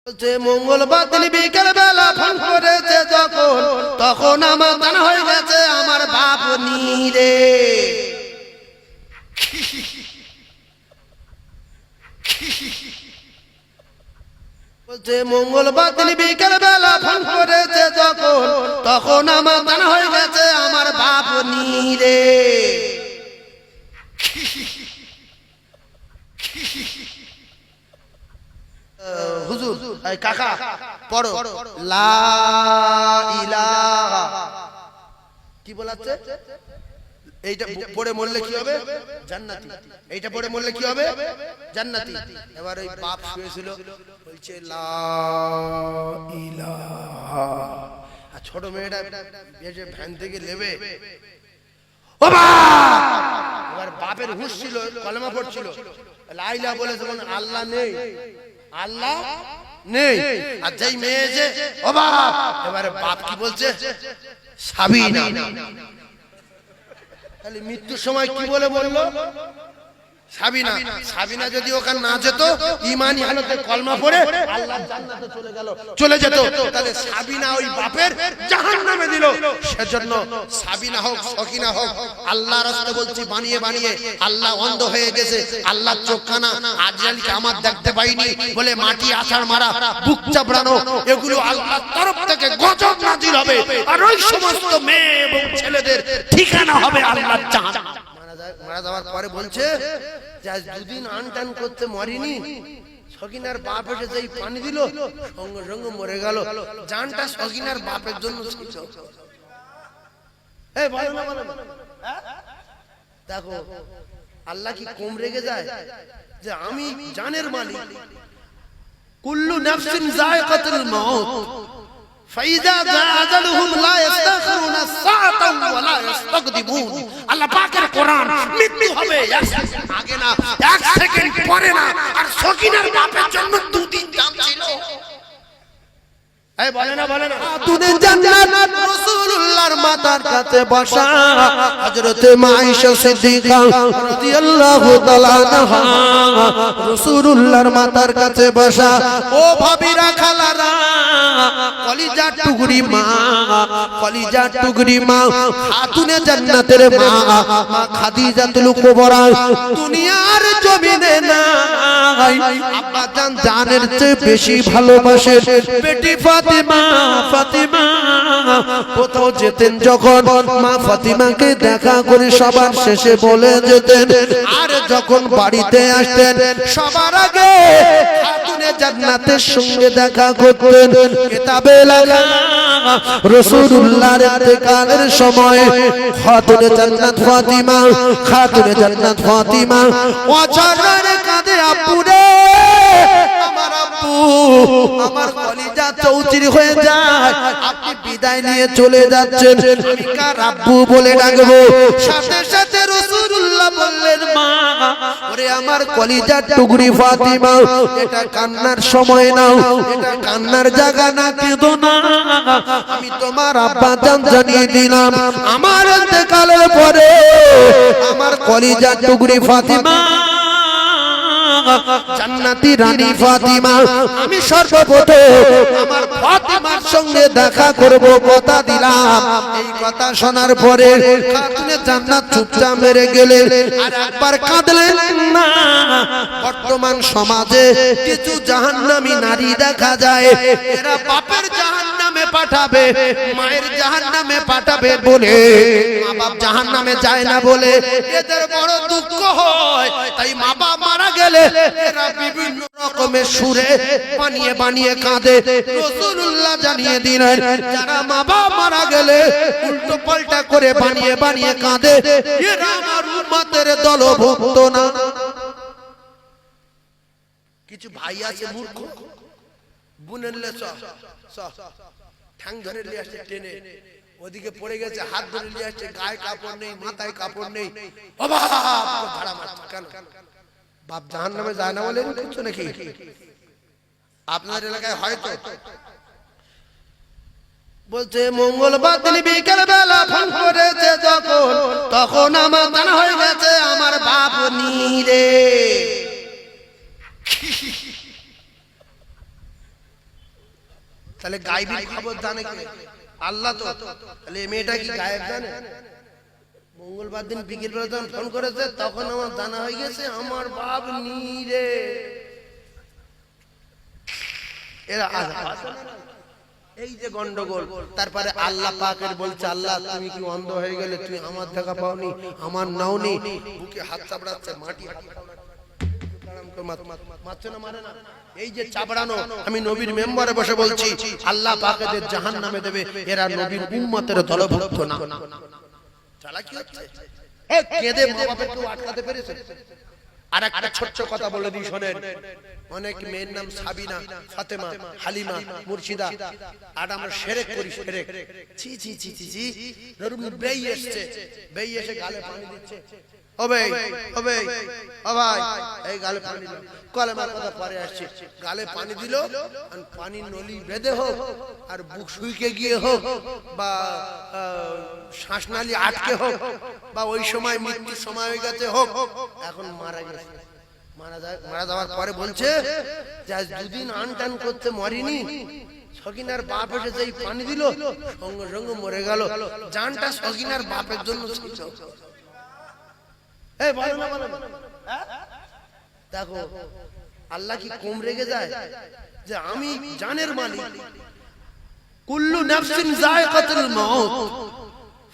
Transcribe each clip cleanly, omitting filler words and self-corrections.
যে মঙ্গলবার দিন বিকেল বেলা ফোন করেছে যখন, তখন আমার জানা হয়ে গেছে আমার বাপ নীরে। বলছে মঙ্গলবার দিন বিকেল বেলা ফোন করেছে যখন, তখন আমার জানা হয়ে গেছে আমার বাপ নীরে। হুজুর কাকা পড়ো লা ইলাহা, কি বলাচ্ছে? এইটা পড়ে মরলে কি হবে? জান্নাতি। এইটা পড়ে মরলে কি হবে? জান্নাতি। এবার ওই বাপ শুয়েছিল, বলছে লা ইলাহা, আর ছোট মেয়েটা এসে ভ্যান থেকে নেবে, ও বাপ! এবার বাপের হুঁশ ছিল, কলেমা পড়ছিল, লা ইলাহা বলে তখন আল্লাহ নেই, আল্লাহ নেই। আর যেই মেয়ে এসে ও বাপ, এবারে বাপ কি বলছে? সাবিনা। তাহলে মৃত্যুর সময় কি বলে বললো? সাবিনা। সাবিনা যদি ওখানে না যেত, ঈমানি হালতে কলমা পড়ে আল্লাহর জান্নাতে চলে যেত, তাহলে সাবিনা ওই বাপের জাহান্নামে দিল। সেজন্য সাবিনা হোক সকিনা হোক, আল্লাহর রাস্তায় বলছি বানিয়ে বানিয়ে আল্লাহ অন্ধ হয়ে গেছে, আল্লাহর চোখখানা আজরাইলকে আমার দেখতে পাইনি বলে মাটি আছাড় মারা, বুক চাপড়ানো, এগুলো আল্লাহর তরফ থেকে গজব নাজিল হবে। আর ওই সমস্ত মেয়ে এবং ছেলেদের ঠিকানা হবে আল্লাহর জাহান্নাম। মারা যাওয়ার পরে বলছে যে আজ দুদিন আনটান করতে মরিনি, সকিনার বাপ এসে যেই পানি দিল সঙ্গে সঙ্গে মরে গেল। জানটা সকিনার বাপের জন্য ছিল। দেখো আল্লাহ কি কম রেগে যায় যে আমি জানের মালিক, কুল্লু নাফসিন যায়কাতুল মাউত, ফাইযা জাআ আজালুহুম লা ইস্তাখিরুনা সাআতান ওয়া লা ইস্তাকদিমুন। আল্লাহ পাকের কোরআন, মৃত্যু হবে আগে না, এক সেকেন্ড পরে না। আর সকিনার বাপের জন্য দুদিন জান ছিল। এই বলে না বলে না, দুদিন জান্নাত। রাসূলুল্লাহর মাথার কাছে বসা হযরত আয়েশা সিদ্দিকা রাদিয়াল্লাহু তাআলা আনহা, রাসূলুল্লাহর মাথার কাছে বসা, ও ভাবিরা খালারা, কলিজার টুকরি মা, কলিজার টুকরি মা, খাতুনে জান্নাতের মা, মা খাদিজাতুল কুবরা দুনিয়ার জমিনে নাই। আব্বা জান জানের চেয়ে বেশি ভালোবাসে বেটি ফাতিমা। ফাতিমা কোথাও যেতেন যখন মা ফাতিমাকে দেখা করে সবার শেষে বলে যেতেন, আর যখন বাড়িতে আসতেন সবার আগে খাতুনে জান্নাতের সঙ্গে দেখা করতেন। কিতাবে লেখা রাসূলুল্লাহর ইন্তেকালের সময় খাতুনে জান্নাত ফাতিমা, খাতুনে জান্নাত ফাতিমা অঝরে কাঁদে, আব্বু রে আমার আব্বু, আমার কলিজা চৌচির হয়ে যায়, আপনি বিদায় নিয়ে চলে যাচ্ছেন, আমি কার আব্বু বলে ডাকবো? সাথে সাথে রাসূলুল্লাহ বললেন, মা ওরে আমার কলিজার টুকরি ফাতিমা, এটা কান্নার সময় নাও, এটা কান্নার জায়গা না, কেঁদো না। আমি তোমার আব্বা জান জানিয়ে দিলাম, আমার ইন্তেকালের পরে আমার কলিজার টুকরি ফাতিমা, জান্নাতি রানী ফাতিমা, আমি সর্বপ্রথম আমার ফাতিমার সঙ্গে দেখা করব, কথা দিলাম। এই কথা শোনার পরে খাতুনে জান্নাত চুপচাপ মেরে গেলেন, আর একবার কাঁদলেন না। বর্তমান সমাজে কিছু জাহান্নামী নারী দেখা যায়, এরা বাপের জাহান্নামে পাঠাবে, মায়ের জাহান্নামে পাঠাবে বলে মা বাপ জাহান্নামে যায় না বলে এদের বড় দুঃখ হয়। তাই মা বাপ মারা গেলে এরা বিভিন্ন রকমের সুরে বানিয়ে বানিয়ে কাঁদে। রাসূলুল্লাহ জানিয়ে দিলেন, যারা মা বাপ মারা গেলে উল্টো পাল্টা করে বানিয়ে বানিয়ে কাঁদে, এরা আমার উম্মতের দলভুক্ত না। কিছু ভাই আছে মূর্খ, বুনের লেচা ঠ্যাং ধরে নিয়ে আসছে টেনে, ওদিকে পড়ে গেছে, হাত ধরে নিয়ে আসছে, গায়ে কাপড় নেই, মাথায় কাপড় নেই, ভাড়া মারছে কেন? বাপ জাহান্নামে যায় না বলে কিছু নাকি? আপনার এলাকায় হয়তো বলছে মঙ্গলবার দিন বিকেল বেলা ফোন করেছে যখন, তখন আমার জানা হয়ে গেছে আমার বাপ নীরে। তাহলে গায়েবী খবর জানে কে? আল্লাহ তো। তাহলে এই মেয়েটা কি গায়েব জানে? মঙ্গলবার দিন বিকেল বেলা যখন ফোন করেছে তখন আমার জানা হয়ে গেছে আমার বাপ নীরে। এরা এই যে গন্ডগোল। তারপরে আল্লাহ পাকের বলছে আল্লাহ তুমি কি অন্ধ হয়ে গেলে? তুমি আমার দেখা পাওনি, আমার নাওনি। বুকে হাত চাপড়াচ্ছে, মাটি মারছে না, মারে না। এই যে চাপড়ানো, আমি নবীর মেম্বারে বসে বলছি আল্লাহ পাক এদের জাহান্নামে দেবে। এরা নবীর উম্মতের দলভুক্ত না। চালাকি হচ্ছে। এ কেঁদে মা বাপের কেউ আটকাতে পেরেছে? আর একটা ছোট্ট কথা বলে দিই শোনেন। অনেক মেয়ের নাম সাবিনা, ফাতেমা, হালিমা, মুর্শিদা। আর আমরা শিরক করি, শিরক। ছি ছি ছি ছি ছি। নরম বেই এসেছে, বেই এসে গালে পানি দিচ্ছে। ও ভাই, ও ভাই, ও ভাই, এই গালে পানি দিল। কলেমার কথা পরে আসছে। গালে পানি দিল, আর পানি নলি বেঁধে হোক আর বুক শুইকে গিয়ে হোক বা শ্বাসনালী আটকে হোক বা ওই সময় মৃত্যুর সময় হয়ে গেছে হোক, এখন মারা গেছে। মারা যাওয়ার পরে বলছে যে আজ দুদিন আনটান করতে মরিনি। সকিনার বাপ এসে যেই পানি দিল সঙ্গে সঙ্গে মরে গেল। জানটা সকিনার বাপের জন্য ছিল। এই বলো না, বলো না। দেখো আল্লাহ কি কম রেগে যায় যে আমি জানের মালিক। কুল্লু নাফসিন যায়কাতুল মাউত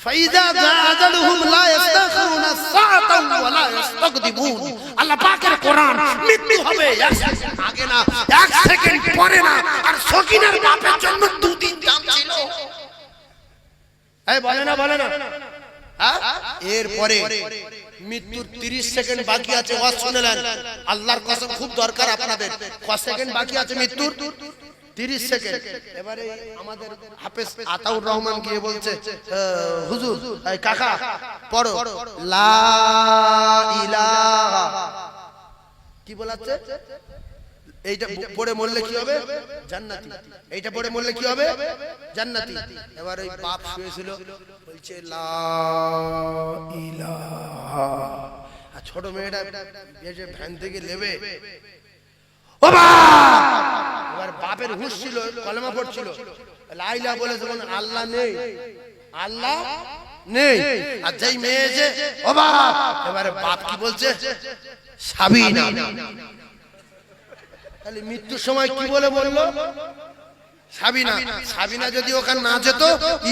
ফাইযা জা আজালুহুম লা ইস্তাখিরুনা সাআতান ওয়া লা ইস্তাকদিমুন। আল্লাহ পাকের কোরআন, মৃত্যু হবে এক সেকেন্ড আগে না, এক সেকেন্ড পরে না। আর সকিনার বাপের জন্য দুদিন দাম ছিল। এই বলে না, বলে না। এরপরে মৃত্যুর 30 সেকেন্ড বাকি আছে। ওয়াজ শুনলেন? আল্লাহর কসম খুব দরকার আপনাদের। কত সেকেন্ড বাকি আছে মৃত্যুর? 30 সেকেন্ড। এবারে আমাদের হাফেজ আতাউর রহমান গিয়ে বলছে হুজুর, এই কাকা পড়ো লা ইলাহা। কি বলাচ্ছে? এইটা পড়ে মরলে কি হবে? জান্নাতি। এইটা পড়ে মরলে কি হবে? জান্নাতি। এবার ওই বাপ শুয়েছিল, বলছে লা ইলাহা। আর ছোট মেয়েটা এসে ভ্যান থেকে নেবে, ও বাপ! এবার বাপের হুঁশ ছিল, কলেমা পড়ছিল। লা ইলাহা বলে যখন আল্লাহ নেই, আল্লাহ নেই। আর যেই মেয়ে যে ও বাপ, এবারে বাপ কি বলছে? সাবিনা। তাহলে মৃত্যুর সময় কি বলে বললো? সাবিনা। সাবিনা যদি ওখানে না যেত,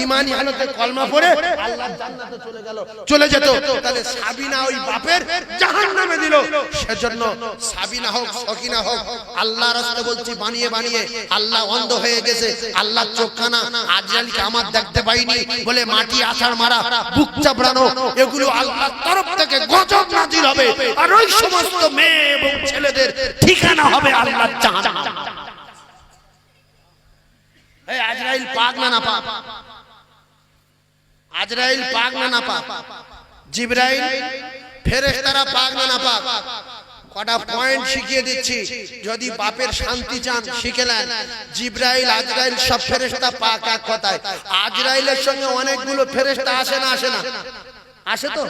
ঈমানি হালতে কলমা পড়ে আল্লাহর জান্নাতে চলে গেল, চলে যেত, তাহলে সাবিনা ওই বাপের জাহান্নামে দিল। সেজন্য সাবিনা হোক, সকিনা হোক, আল্লাহর রাস্তায় বলছি বানিয়ে বানিয়ে আল্লাহ অন্ধ হয়ে গেছে। আল্লাহ চোখখানা আজরাইলকে আমার দেখতে পাইনি বলে মাটি আছাড় মারা, বুক চাপড়ানো, এগুলো আল্লাহর তরফ থেকে গজব নাজিল হবে। আর ওই সমস্ত মেয়ে এবং ছেলেদের ঠিকানা হবে আল্লাহর জাহান্নাম। আজরাইল পাক না নাপাক? আজরাইল পাক না নাপাক? জিবরাইল ফেরেশতারা পাক না নাপাক? কটা পয়েন্ট শিখিয়ে দিচ্ছি, যদি বাপের শান্তি চান শিখে নেন। জিবরাইল, আজরাইল সব ফেরেশতা পাক এক কথায়। আজরাইলের সঙ্গে অনেকগুলো ফেরেশতা আসে না? আসে না? আসে তো?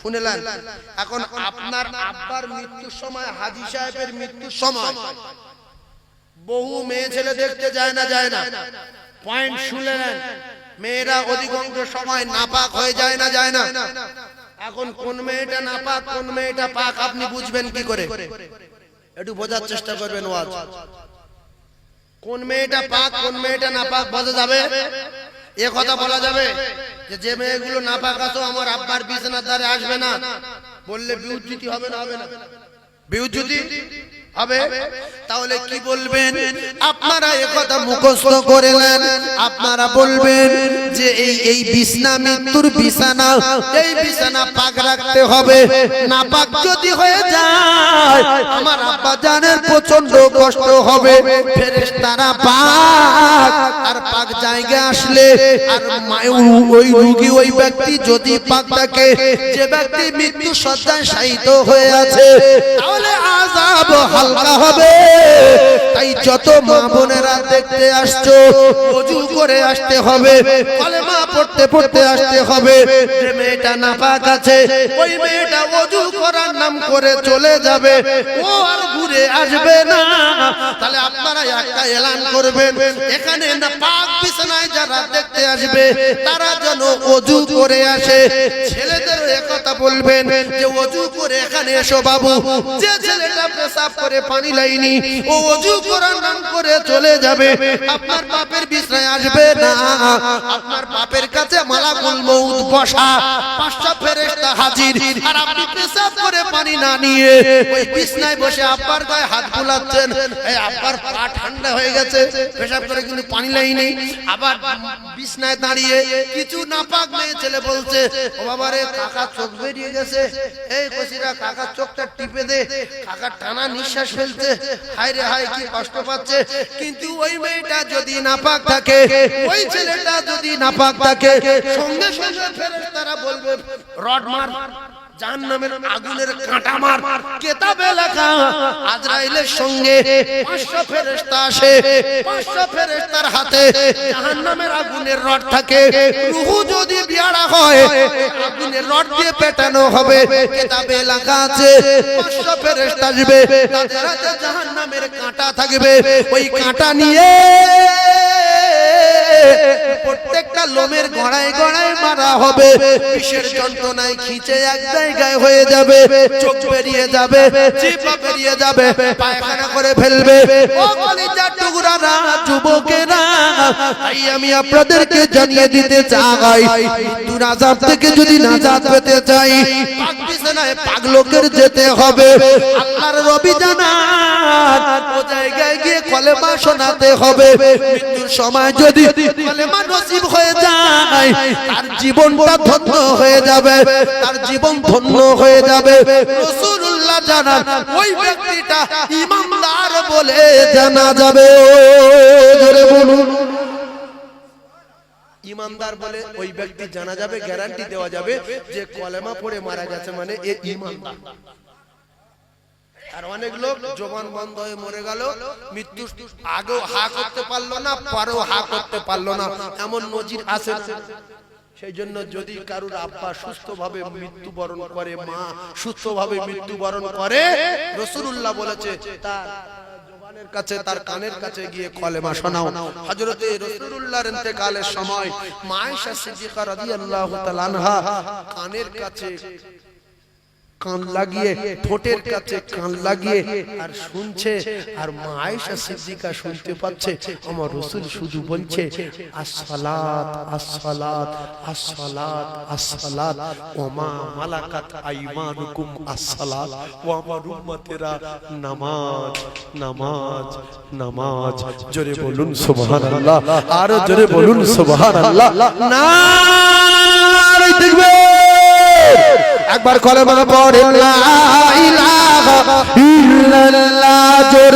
শুনেলেন? এখন আপনার আব্বার মৃত্যুর সময়, হাজী সাহেবের মৃত্যুর সময় বহু মেয়ে ছেলে দেখতে যায় না? যায় না? পয়েন্ট শুনলেন? মেয়েরা অধিকাংশ সময় নাপাক হয়ে যায় না? যায় না? এখন কোন মেয়েটা নাপাক, কোন মেয়েটা পাক আপনি বুঝবেন কি করে? একটু বোঝার চেষ্টা করবেন। ওয়াজ কোন মেয়েটা পাক, কোন মেয়েটা নাপাক বোঝা যাবে? এ কথা বলা যাবে যে মেয়েগুলো নাপাক আছে আমার আব্বার বিছানার ধারে আসবে না, বললে বিউজ্জতি হবে না? হবে না? বিউজ্জতি হবে। তাহলে কি বলবেন আপনারা? একথা মুখস্থ করে নেন। আপনারা বলবেন যে এই বিছানা মৃত্যুর বিছানা, এই বিছানা পাক রাখতে হবে। না পাক যদি হয়ে যায় আমার আব্বা জানের প্রচন্ড কষ্ট হবে। ফেরেশতারা পাক আর পাক জায়গা আসলে আর ওই রোগী, ওই ব্যক্তি যদি পাক থাকে, যে ব্যক্তি মৃত্যু শয্যায় শায়িত হয়ে আছে, তাহলে আযাব হালকা হবে। তাই যত মা বোনেরা দেখতে আসছো, ওযু করে আসতে হবে, কলেমা পড়তে পড়তে আসতে হবে। যে মেয়েটা নাপাক আছে ওই মেয়েটা ওযু করার নাম করে চলে যাবে, ও আর ঘুরে আসবে না। তাহলে আপনারা একটা এলান করবেন, এখানে নাপাক বিছানায় যারা দেখতে আসবে তারা যেন ওযু করে আসে। ছেলেদেরও একথা বলবেন যে ওযু করে এখানে এসো বাবু। যে ছেলেটা পেশাব করে পানি লাইনি ও ওযু করার নাম করে চলে যাবে, আপনার বাপের বিছানায় আসবে না। আপনার বাপের কাছে মালাকুল মউত বসা, পাঁচটা ফেরেশতা হাজির, আর আপনি পেশাব করে পানি না নিয়ে ওই বিছানায় বসে আব্বার গায়ে হাত বুলাচ্ছেন। এই আব্বার পা ঠান্ডা হয়ে গেছে, পেশাব করে কিন্তু পানি লাইনি। আবার বিছানায় দাঁড়িয়ে কিছু নাপাক মেয়ে ছেলে বলছে, ও বাবা রে কাকা চোখ বেরিয়ে গেছে, এই কচিরা কাকার চোখটা টিপে দে, কাকা টানা নিঃশ্বাস ফেলছে, হায় রে হায় কি কষ্ট পাচ্ছে। কিন্তু ওই মেয়েটা যদি নাপাক থাকে, ওই ছেলেটা যদি নাপাক থাকে, সঙ্গে সঙ্গে ফেরেশতারা বলবে রড মার, জাহান্নামের আগুনের কাঁটা মার। কিতাবে লেখা আজরাইলের সঙ্গে 500 ফেরেশতা আসে, 500 ফেরেশতার হাতে জাহান্নামের আগুনের রড থাকে। রূহ যদি বিয়াড়া হয় আগুনের রড দিয়ে পেটানো হবে। কিতাবে লেখা আছে 500 ফেরেশতা আসবে, তাদের হাতে জাহান্নামের কাঁটা থাকবে। ওই কাঁটা নিয়ে প্রত্যেকটা লোমের গড়ায় গড়ায় মারা হবে। বিষের যন্ত্রণায় খিঁচে এক জায়গায় হয়ে যাবে, চোখ বেরিয়ে যাবে, জিহ্বা বেরিয়ে যাবে, পায়খানা করে ফেলবে। ও কলিজার টুকরারা, যুবকেরা, তাই আমি আপনাদেরকে জানিয়ে দিতে চাই, মৃত্যুর আযাব থেকে যদি নাজাত পেতে চাই, পাক বিছানায় পাক লোকের যেতে হবে। আল্লাহর নবী জানান ও জায়গায় গিয়ে কলেমা শোনাতে হবে। মৃত্যুর সময় যদি কলেমা নসিব হয়ে যায়, তার জীবনটা ধন্য হয়ে যাবে, তার জীবন ধন্য হয়ে যাবে। রাসূলুল্লাহ জানান ওই ব্যক্তিটা ঈমানদার বলে জানা যাবে। জোরে বলুন, ঈমানদার বলে ওই ব্যক্তি জানা যাবে, গ্যারান্টি দেওয়া যাবে যে কলেমা পড়ে মারা গেছে মানে এ ঈমানদার। আর অনেক লোক জবান বন্ধ হয়ে মরে গেল, মৃত্যু আগেও হা করতে পারলো না, পরেও হা করতে পারলো না, এমন নজির আছে। সেই জন্য যদি কারুর আব্বা সুস্থভাবে মৃত্যুবরণ করে, মা সুস্থভাবে মৃত্যুবরণ করে, রাসূলুল্লাহ বলেছে তার জবানের কাছে, তার কানের কাছে গিয়ে কলেমা শোনাও। হযরতে রাসূলুল্লাহর ইন্তেকালের সময় মা আয়েশা সিদ্দিকা রাদিয়াল্লাহু তাআলা আনহা কানের কাছে কান লাগিয়ে, ঠোঁটের কাছে কান লাগিয়ে আর শুনছে, আর মা আয়েশা সিদ্দিকা শুনতে পাচ্ছে আমার রাসূল শুধু বলছে আসসালাত আসসালাত আসসালাত আসসালাত ওয়া মা মালাকাত আইমানুকুম আসসালাত ওয়া আমার উম্মতেরা নামাজ নামাজ নামাজ। জোরে বলুন সুবহানাল্লাহ, আর জোরে বলুন সুবহানাল্লাহ। নারে তাকবীর। একবার কলেমা পড়ে লা ইলাহা ইল্লাল্লাহ। জোরে